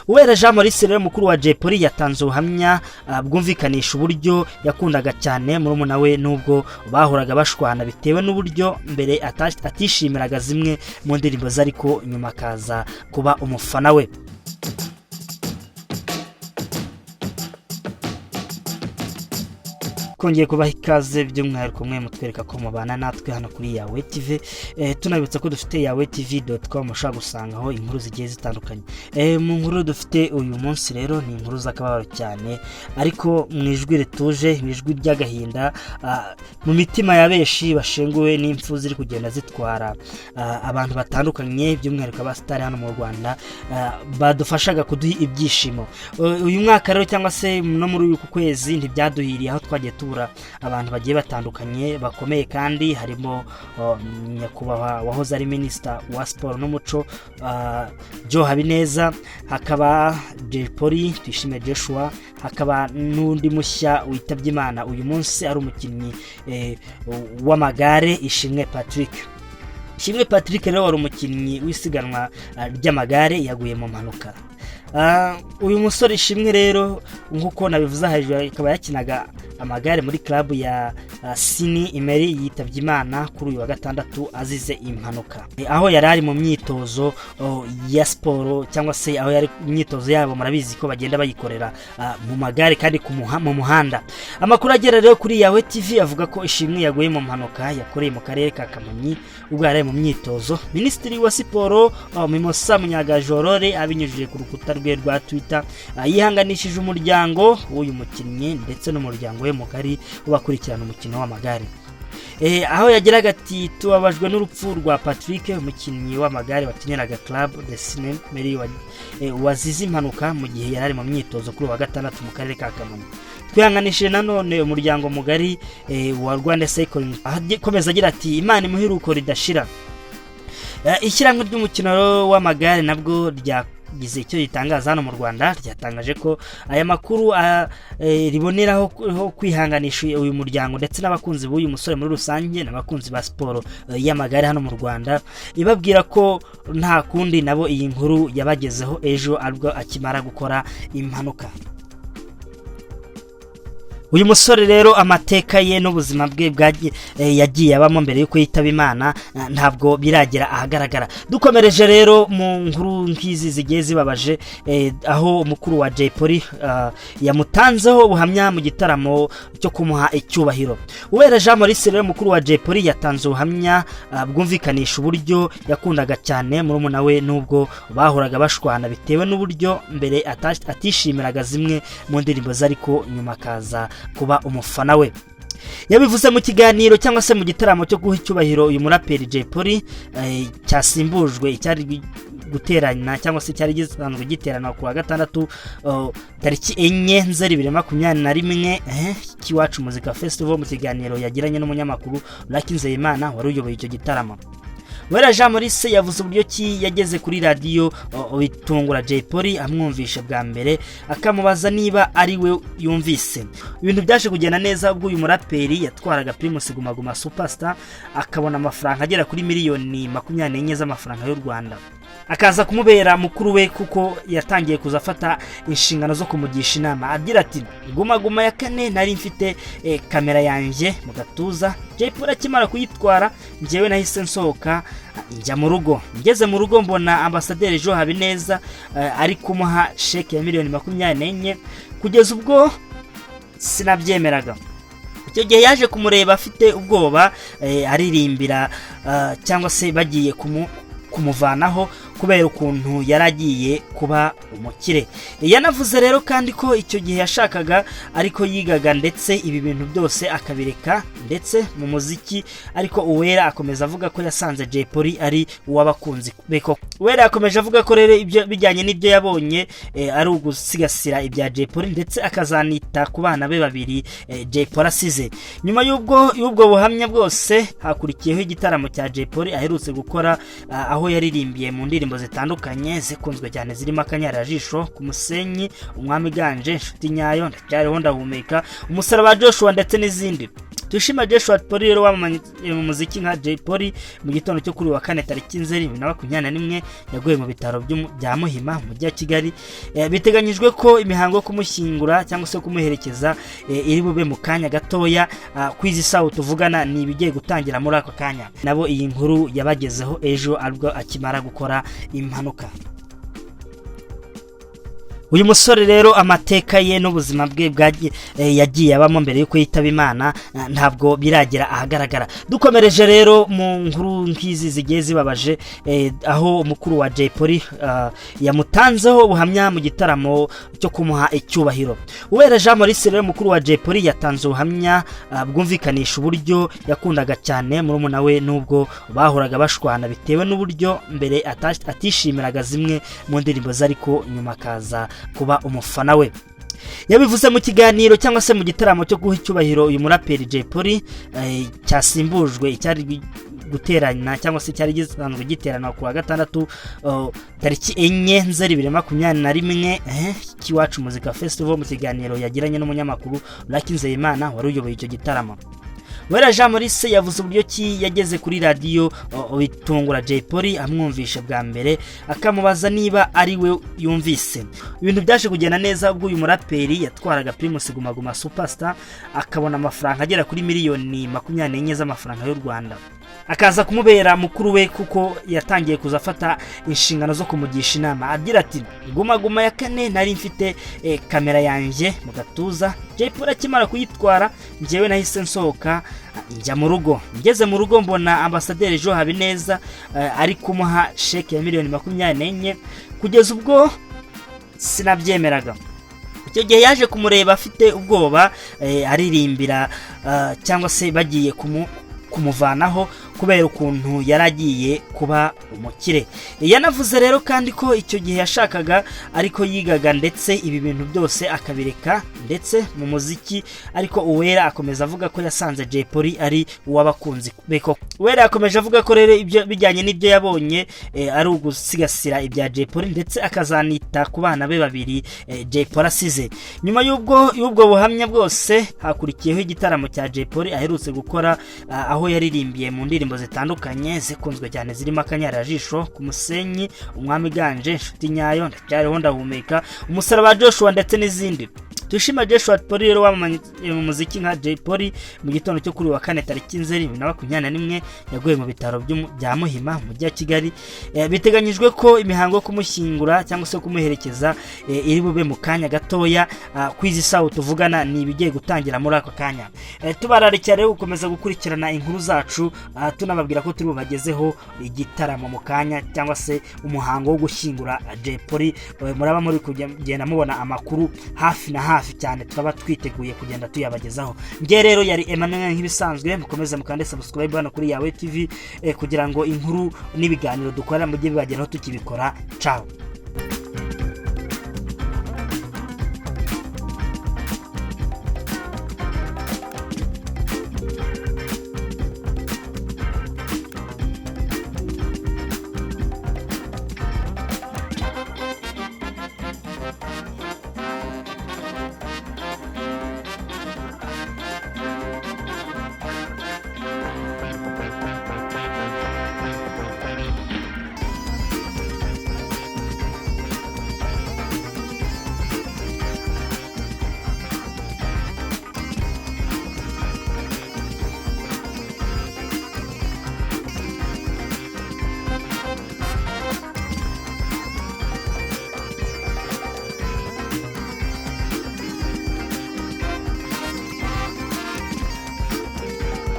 Uwera Jean Maurice rero mukuru wa Jay Polly yatanze ubuhamya bwumvikanisha uburyo yakundaga cyane murumuna we nubwo bahoraga bashwana bitewe n'uburyo mbere atishimiraga zimwe mu ndirimbo ze ariko nyuma akaza kuba umufana we. Kongeye kubaha ikaze by'umwihariko mwe mutwereka ko mubana natwe hano kuri Yawe TV. Tunabibutsa ko dufite yawetv.com ushaka gusangaho inkuru zigiye zitandukanye. Mu nkuru dufite uyu munsi rero ni inkuru z'akababaro cyane ariko mwijwi rituje, mwijwi ry'agahinda, mu mitima ya beshi bashenguwe n'impfu ziri kugenda zitwara abantu batandukanye by'umwihariko abastari hano mu Rwanda badufashaga kuduha ibyishimo. Uyu mwaka rero cyangwa se no muri uyu kwezi ntibyaduhiriye aho twagiye abantu bagiye batandukanye bakomeye kandi harimo nyakubahwa wahoze ari minister wa sport n'umuco Joe Habineza, hakaba Jay Polly Tuyishime Joshua, hakaba n'undi mushya witabye Imana uyu munsi ari umukinnyi w'amagare Ishimwe Patrick. Ishimwe Patrick rero wari umukinnyi w'isiganwa ry'amagare yaguye mu mpanuka. Uyu musore Ishimwe rero nkuko nabivuze hejuru akaba yakinaga amagare muri club ya Sini Imeri yitabye Imana kuri uyu wa gatandatu azize impanuka aho yari ari mu myitozo ya sport cyangwa se aho yari imyitozo yabo murabizi ko bagenda bayikorera mu magare kandi mu muhanda. Amakuru agera rero kuri Yawe TV avuga ko Ishimwe yaguye mu mpanuka yakoreye mu karere ka Kamonyi ubwo yari mu myitozo. Minisitiri wa siporo Mimosa Munyagajorore abinyujije ku rukuta rwe rwa Twitter yihanganishije umuryango w'uyu mukinnyi ndetse n'umuryango we mugari ubakurikirana umukino w'amagare. Aho yagiraga ati tubabajwe n'urupfu rwa Patrick umukinnyi w'amagare wakiniraga club de Sine Meri wazize impanuka mu gihe yari mu myitozo kuri wa gatandatu mu karere ka Kamonyi. Twihanganishije nanone umuryango mugari wa Rwanda Cycling akomeza agira ati Imana imuhiruko ridashira. Ishyirahamwe ry'umukino w'amagare nabwo gize icyo gitangaza hano mu Rwanda ryatangaje ko aya makuru riboneraho kwihanganisha uyu muryango ndetse n'abakunzi b'uyu musore muri rusange n'abakunzi ba siporo y'amagare hano mu Rwanda ibabwira ko nta kundi nabo iyi nkuru yabagezeho ejo aribwo akimara gukora impanuka. Uyu musore rero amateka ye n'ubuzima bwe yagiye abamo mbere yuko yitaba Imana ntabwo biragera ahagaragara. Dukomereje rero mu nkuru nkizi zigiye zibabaje aho umukuru wa Jay Polly yamutanzeho ubuhamya mu gitaramo cyo kumuha icyubahiro. Uwera Jean Maurice rero mukuru wa Jay Polly yatanze ubuhamya bwumvikanisha uburyo yakundaga cyane murumuna we nubwo bahoraga bashwana bitewe n'uburyo mbere atishimiraga zimwe mu ndirimbo ze ariko nyuma akaza kuba umufana we. Yabivuze mu kiganiro cyangwa se mu gitaramo cyo guha icyubahiro uyu muraperi Jay Polly cyasimbujwe icyari guterana cyangwa se cyari gisanzwe giterana ku wa gatandatu tariki 4 Nzeri 2021 Kiwacu Muzika Festival mu kiganiro yagiranye n'umunyamakuru Lucky Nzeyimana wari uyoboye icyo gitaramo. Uwera Jean Maurice yavuze uburyo ki yageze kuri radio bitungura Jay Polly amwumvisha bwa mbere akamubaza niba ari we yumvise. Ibintu byaje kugenda neza ubwo uyu muraperi yatwaraga Primus Guma Guma Superstar akabona amafaranga agera kuri miliyoni 24 z'amafaranga y'u Rwanda. Akaza kumubera mukuru we kuko yatangiye kuzafata inshingano zo kumugisha inama agira ati Guma Guma ya kane nari mfite kamera yanjye mu gatuza. Jay Polly akimara kuyitwara njyewe nahise nsohoka njya mu rugo. Ngeze mu rugo mbona ambasaderi Joe Habineza ari kumuha sheke ya miliyoni 24 kugeza ubwo sinabyemeraga. Icyo gihe yaje kumureba afite ubwoba aririmbira cyangwa se bagiye kumuvanaho kubera ukuntu yaragiye kuba umukire. Yanavuze rero kandi ko icyo gihe yashakaga ariko yigaga ndetse ibi bintu byose akabireka ndetse mu muziki ariko Uwera akomeza avuga ko yasanze Jay Polly ari uwabakunzi beko. Uwera akomeje avuga ko rero ibyo bijyanye n'ibyo yabonye ari ugusigasira ibya Jay Polly ndetse akazanita ku bana be babiri Jay Polly asize. Nyuma y'ubwo buhamya bwose hakurikiyeho igitaramo cya Jay Polly aherutse gukora aho yaririmbiye mu ndirimbo zitandukanye zikunzwe cyane zirimo Akanyarajisho, Ku Musenyi, Umwami Ganje, Inshuti Nyayo, Ndacyariho Ndahumeka, Umusaraba Joshua ndetse n'izindi. Tuyishima Joshua Polly rero wamamaye mu muziki nka Jay Polly mu gitondo cyo kuri wa kane tariki 2021 yaguye mu bitaro bya Muhima mu mujyi wa Kigali. Biteganyijwe ko imihango yo kumushyingura cyangwa se kumuherekeza iri bube mu kanya gatoya. Kwizi sawa tuvugana ni bigiye gutangira muri ako kanya. Nabo iyi nkuru yabagezeho ejo albwo akimara gukora impanuka. Uyu musore rero amateka ye n'ubuzima bwe yagiye abamo mbere yuko yitaba Imana ntabwo biragera ahagaragara. Dukomereje rero mu nkuru nkizi zigiye zibabaje aho umukuru wa Jay Polly yamutanzeho ubuhamya mu gitaramo cyo kumuha icyubahiro. Uwera Jean Maurice rero umukuru wa Jay Polly yatanze ubuhamya bwumvikanisha uburyo yakundaga cyane murumuna we nubwo bahoraga bashwana bitewe n'uburyo mbere atishimiraga zimwe mu ndirimbo zariko nyuma kaza kuba umufana we. Yabivuze mu kiganiro cyangwa se mu gitaramo cyo guha icyubahiro uyu muraperi Jay Polly cyasimbujwe icyari guterana cyangwa se cyari gisanzwe giterana ku wa gatandatu tariki 4 2021 Kiwacu Muzika Festival. Mu kiganiro yagiranye n'umunyamakuru Lucky Nzeyimana wari uyoboye icyo gitaramo, Uwera Jean Maurice yavuze uburyo ki yageze kuri radio bitungura Jay Polly amwumvisha bwa mbere akamubaza niba ari we yumvise. Ibintu byaje kugenda neza ubwo uyu muraperi yatwaraga Primus Guma Guma Superstar akabona amafaranga agera kuri miliyoni 24 z'amafaranga y'u Rwanda. Akaza kumubera mukuru we kuko yatangiye kuzafata inshingano zo kumugisha inama. Agira ati Guma Guma ya kane nari mfite kamera yanjye mu gatuza. Jay Polly akimara kuyitwara njyewe nahise nsohoka njya mu rugo. Ngeze mu rugo mbona Ambassadeur Ejo Habineza ari kumuha sheke ya miliyoni 24 kugeza ubwo sinabyemeraga. Icyo gihe yaje kumureba afite ubwoba aririmbira cyangwa se bagiye kumuvanaho kubera ukuntu yaragiye kuba umukire. Yanavuze rero kandi ko icyo gihe yashakaga ariko yigaga ndetse ibi bintu byose akabireka ndetse mu muziki, ariko Uwera akomeza avuga ko yasanze Jay Polly ari uwabakunzi beko. Uwera akomeje avuga ko rero ibyo bijyanye n'ibyo yabonye ari ugusigasira ibya Jay Polly ndetse akazanita ku bana be babiri Jay Polly asize. Nyuma y'ubwo buhamya bwose hakurikiyeho igitaramo cya Jay Polly aherutse gukora aho yaririmbiye mu ndirimbo zitandukanye zikunzwe cyane zirimo Akanyarajisho, Ku Musenyi, Umwami Ganje, Inshuti Nyayo, Ndacyariho Ndahumeka, Umusaraba Joshua ndetse n'izindi. Tuyishima Joshua Polly rero wamamaye mu muziki nka Jay Polly mu gitondo cyo kuri wa kane tariki 2021 yaguye mu bitaro bya Muhima mu mujyi wa Kigali. Biteganyijwe ko imihango yo kumushyingura cyangwa se kumuherekeza iri bube mu kanya gatoya. Kwizi sawa tuvugana ni bigiye gutangira muri ako kanya. Tubararikira rero gukomeza gukurikirana inkuru zacu tunababwira ko turi bubagezeho igitaramo mu kanya cyangwa se umuhango wo gushyingura Jay Polly. Muraba muri kugenda mubona amakuru hafi na hafi cyane twaba twiteguye kugenda tuyabagezaho. Nge rero yari Emmanuel nk'ibisanzwe, mukomeze mukande subscribe hano kuri Yawe TV kugira ngo inkuru n'ibiganiro dukora mu gihe bibageraho tukibikora. Ciao.